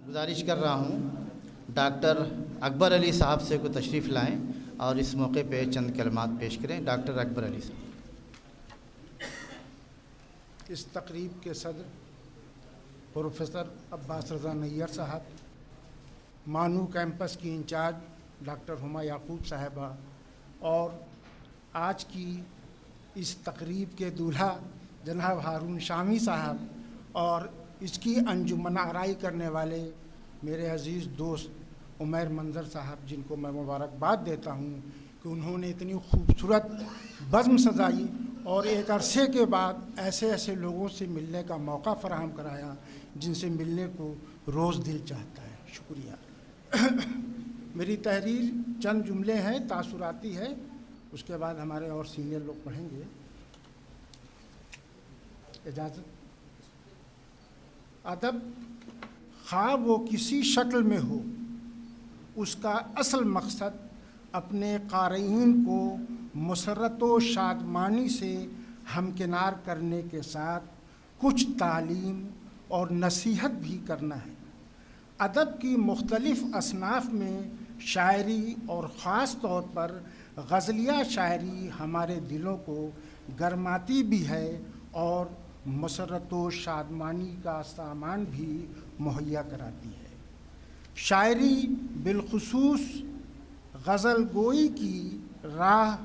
گزارش کر رہا ہوں ڈاکٹر اکبر علی صاحب سے کو تشریف لائیں اور اس موقع پہ چند کلمات پیش کریں. ڈاکٹر اکبر علی صاحب. اس تقریب کے صدر پروفیسر عباس رضا نیّر صاحب، مانو کیمپس کی انچارج ڈاکٹر ہما یعقوب صاحبہ، اور آج کی اس تقریب کے دولہا جناب ہارون شامی صاحب، اور اس کی انجمن آرائی کرنے والے میرے عزیز دوست عمیر منظر صاحب، جن کو میں مبارکباد دیتا ہوں کہ انہوں نے اتنی خوبصورت بزم سجائی اور ایک عرصے کے بعد ایسے لوگوں سے ملنے کا موقع فراہم کرایا جن سے ملنے کو روز دل چاہتا ہے. شکریہ. میری تحریر چند جملے ہیں، تاثراتی ہے، اس کے بعد ہمارے اور سینئر لوگ پڑھیں گے. اجازت. ادب خواہ وہ کسی شکل میں ہو، اس کا اصل مقصد اپنے قارئین کو مسرت و شادمانی سے ہمکنار کرنے کے ساتھ کچھ تعلیم اور نصیحت بھی کرنا ہے. ادب کی مختلف اصناف میں شاعری اور خاص طور پر غزلیہ شاعری ہمارے دلوں کو گرماتی بھی ہے اور مسرت و شادمانی کا سامان بھی مہیا کراتی ہے. شاعری بالخصوص غزل گوئی کی راہ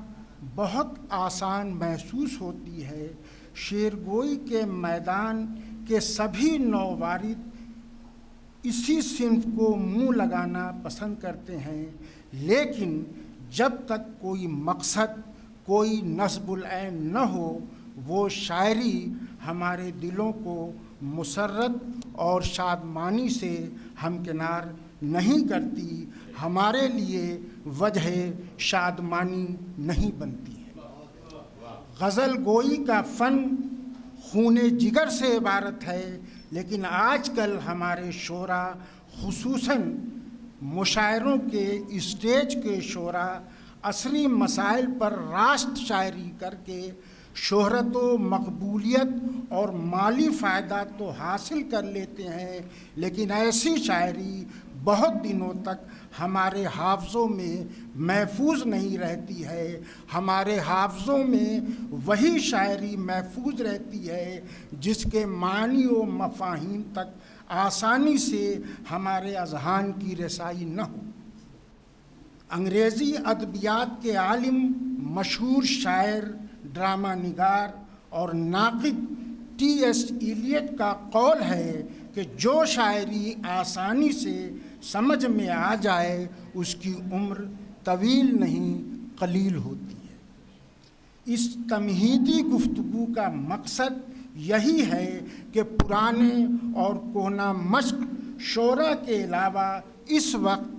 بہت آسان محسوس ہوتی ہے. شعر گوئی کے میدان کے سبھی نووارد اسی صنف کو منہ لگانا پسند کرتے ہیں، لیکن جب تک کوئی مقصد، کوئی نصب العین نہ ہو، وہ شاعری ہمارے دلوں کو مسرت اور شادمانی سے ہمکنار نہیں کرتی، ہمارے لیے وجہ شادمانی نہیں بنتی ہے. غزل گوئی کا فن خون جگر سے عبارت ہے، لیکن آج کل ہمارے شعراء، خصوصاً مشاعروں کے اسٹیج کے شعراء، عصری مسائل پر راست شاعری کر کے شہرت و مقبولیت اور مالی فائدہ تو حاصل کر لیتے ہیں، لیکن ایسی شاعری بہت دنوں تک ہمارے حافظوں میں محفوظ نہیں رہتی ہے. ہمارے حافظوں میں وہی شاعری محفوظ رہتی ہے جس کے معنی و مفاہیم تک آسانی سے ہمارے اذہان کی رسائی نہ ہو. انگریزی ادبیات کے عالم، مشہور شاعر، ڈرامہ نگار اور ناقد ٹی ایس ایلیٹ کا قول ہے کہ جو شاعری آسانی سے سمجھ میں آ جائے اس کی عمر طویل نہیں قلیل ہوتی ہے. اس تمہیدی گفتگو کا مقصد یہی ہے کہ پرانے اور کہنہ مشق شعراء کے علاوہ اس وقت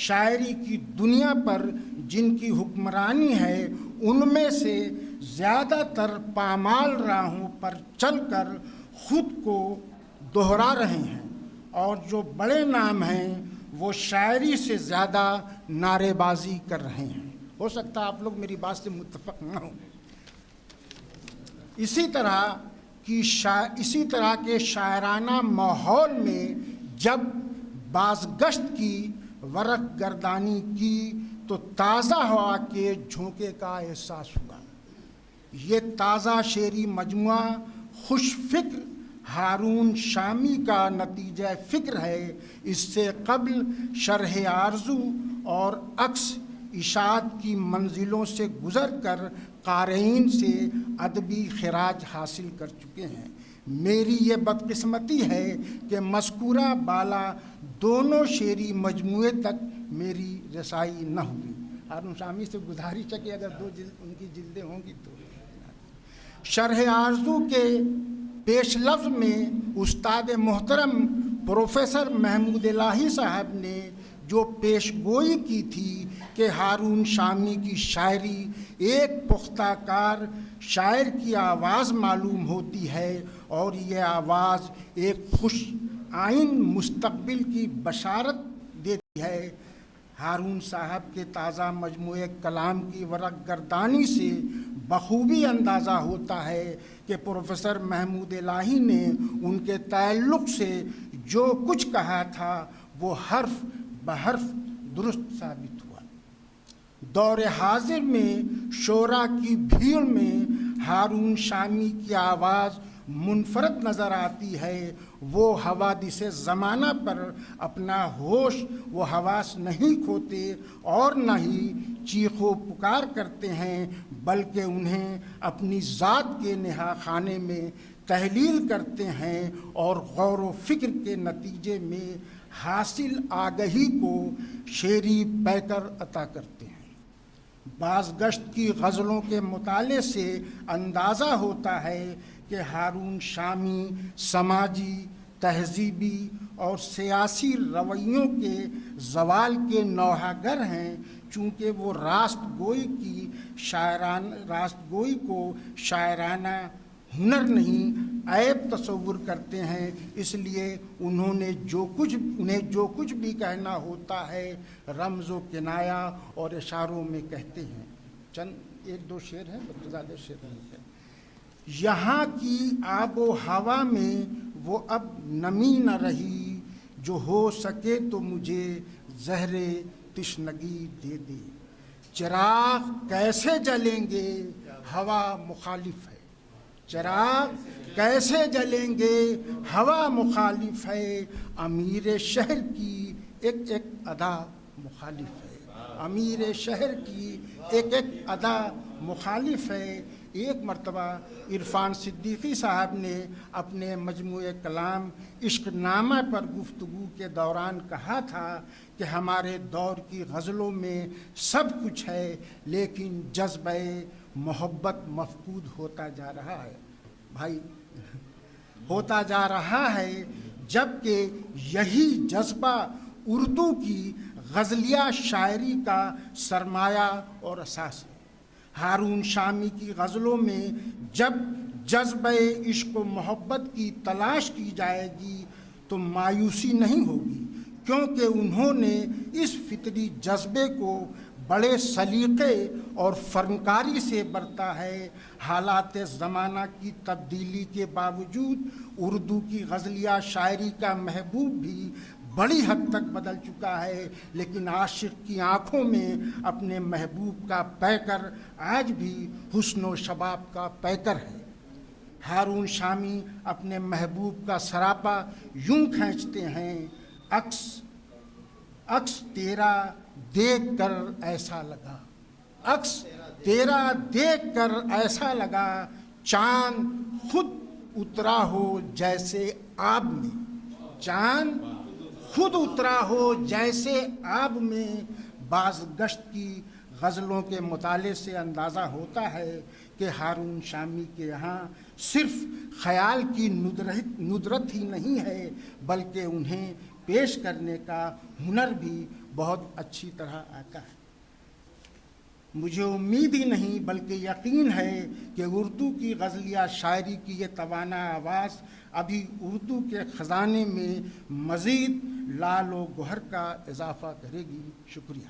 شاعری کی دنیا پر جن کی حکمرانی ہے، ان میں سے زیادہ تر پامال راہوں پر چل کر خود کو دہرا رہے ہیں، اور جو بڑے نام ہیں وہ شاعری سے زیادہ نعرے بازی کر رہے ہیں. ہو سکتا ہے آپ لوگ میری بات سے متفق نہ ہوں. اسی طرح کے شاعرانہ ماحول میں جب بازگشت کی ورق گردانی کی تو تازہ ہوا کے جھونکے کا احساس ہوا. یہ تازہ شعری مجموعہ خوش فکر ہارون شامی کا نتیجہ فکر ہے. اس سے قبل شرح آرزو اور عکس اشاعت کی منزلوں سے گزر کر قارئین سے ادبی خراج حاصل کر چکے ہیں. میری یہ بدقسمتی ہے کہ مذکورہ بالا دونوں شعری مجموعے تک میری رسائی نہ ہوئی. ہارون شامی سے گزارش ہے کہ اگر ان کی جلدیں ہوں گی تو. شرح آرزو کے پیش لفظ میں استاد محترم پروفیسر محمود الہی صاحب نے جو پیش گوئی کی تھی کہ ہارون شامی کی شاعری ایک پختہ کار شاعر کی آواز معلوم ہوتی ہے، اور یہ آواز ایک خوش آئند مستقبل کی بشارت دیتی ہے. ہارون صاحب کے تازہ مجموعہ کلام کی ورق گردانی سے بخوبی اندازہ ہوتا ہے کہ پروفیسر محمود الہی نے ان کے تعلق سے جو کچھ کہا تھا وہ حرف بحرف درست ثابت ہوا۔ دور حاضر میں شعراء کی بھیڑ میں ہارون شامی کی آواز منفرد نظر آتی ہے۔ وہ حوادث زمانہ پر اپنا ہوش و حواس نہیں کھوتے اور نہ ہی چیخ و پکار کرتے ہیں، بلکہ انہیں اپنی ذات کے نہا خانے میں تحلیل کرتے ہیں اور غور و فکر کے نتیجے میں حاصل آگہی کو شعری پیکر عطا کرتے ہیں۔ بازگشت کی غزلوں کے مطالعے سے اندازہ ہوتا ہے کہ ہارون شامی سماجی، تہذیبی اور سیاسی رویوں کے زوال کے نوحہ گر ہیں، چونکہ وہ راست گوئی کو شاعرانہ ہنر نہیں عیب تصور کرتے ہیں، اس لیے انہیں جو کچھ بھی کہنا ہوتا ہے رمز و کنایا اور اشاروں میں کہتے ہیں۔ چند ایک دو شعر ہیں، زیادہ شعر نہیں ہے۔ یہاں کی آب و ہوا میں وہ اب نمی نہ رہی، جو ہو سکے تو مجھے زہر تشنگی دے دے۔ چراغ کیسے جلیں گے، ہوا مخالف ہے۔ چراغ کیسے جلیں گے، ہوا مخالف ہے۔ امیر شہر کی ایک ایک ادا مخالف ہے۔ امیر شہر کی ایک ایک ادا مخالف ہے۔ ایک مرتبہ عرفان صدیقی صاحب نے اپنے مجموعہ کلام عشق نامہ پر گفتگو کے دوران کہا تھا کہ ہمارے دور کی غزلوں میں سب کچھ ہے، لیکن جذبہ محبت مفقود ہوتا جا رہا ہے۔ بھائی ہوتا جا رہا ہے، جبکہ یہی جذبہ اردو کی غزلیہ شاعری کا سرمایہ اور اساس ہے۔ ہارون شامی کی غزلوں میں جب جذبہ عشق و محبت کی تلاش کی جائے گی تو مایوسی نہیں ہوگی، کیونکہ انہوں نے اس فطری جذبے کو بڑے سلیقے اور فنکاری سے برتا ہے۔ حالات زمانہ کی تبدیلی کے باوجود اردو کی غزلیہ شاعری کا محبوب بھی بڑی حد تک بدل چکا ہے، لیکن عاشق کی آنکھوں میں اپنے محبوب کا پیکر آج بھی حسن و شباب کا پیکر ہے۔ ہارون شامی اپنے محبوب کا سراپا یوں کھینچتے ہیں، عکس تیرا دیکھ کر ایسا لگا، عکس تیرا دیکھ کر ایسا لگا، چاند خود اترا ہو جیسے آب میں، چاند خود اترا ہو جیسے آب میں۔ بعض گشت کی غزلوں کے مطالعے سے اندازہ ہوتا ہے کہ ہارون شامی کے یہاں صرف خیال کی ندرت ہی نہیں ہے، بلکہ انہیں پیش کرنے کا ہنر بھی بہت اچھی طرح آتا ہے۔ مجھے امید ہی نہیں بلکہ یقین ہے کہ اردو کی غزلیہ شاعری کی یہ توانا آواز ابھی اردو کے خزانے میں مزید لال و گوہر کا اضافہ کرے گی۔ شکریہ۔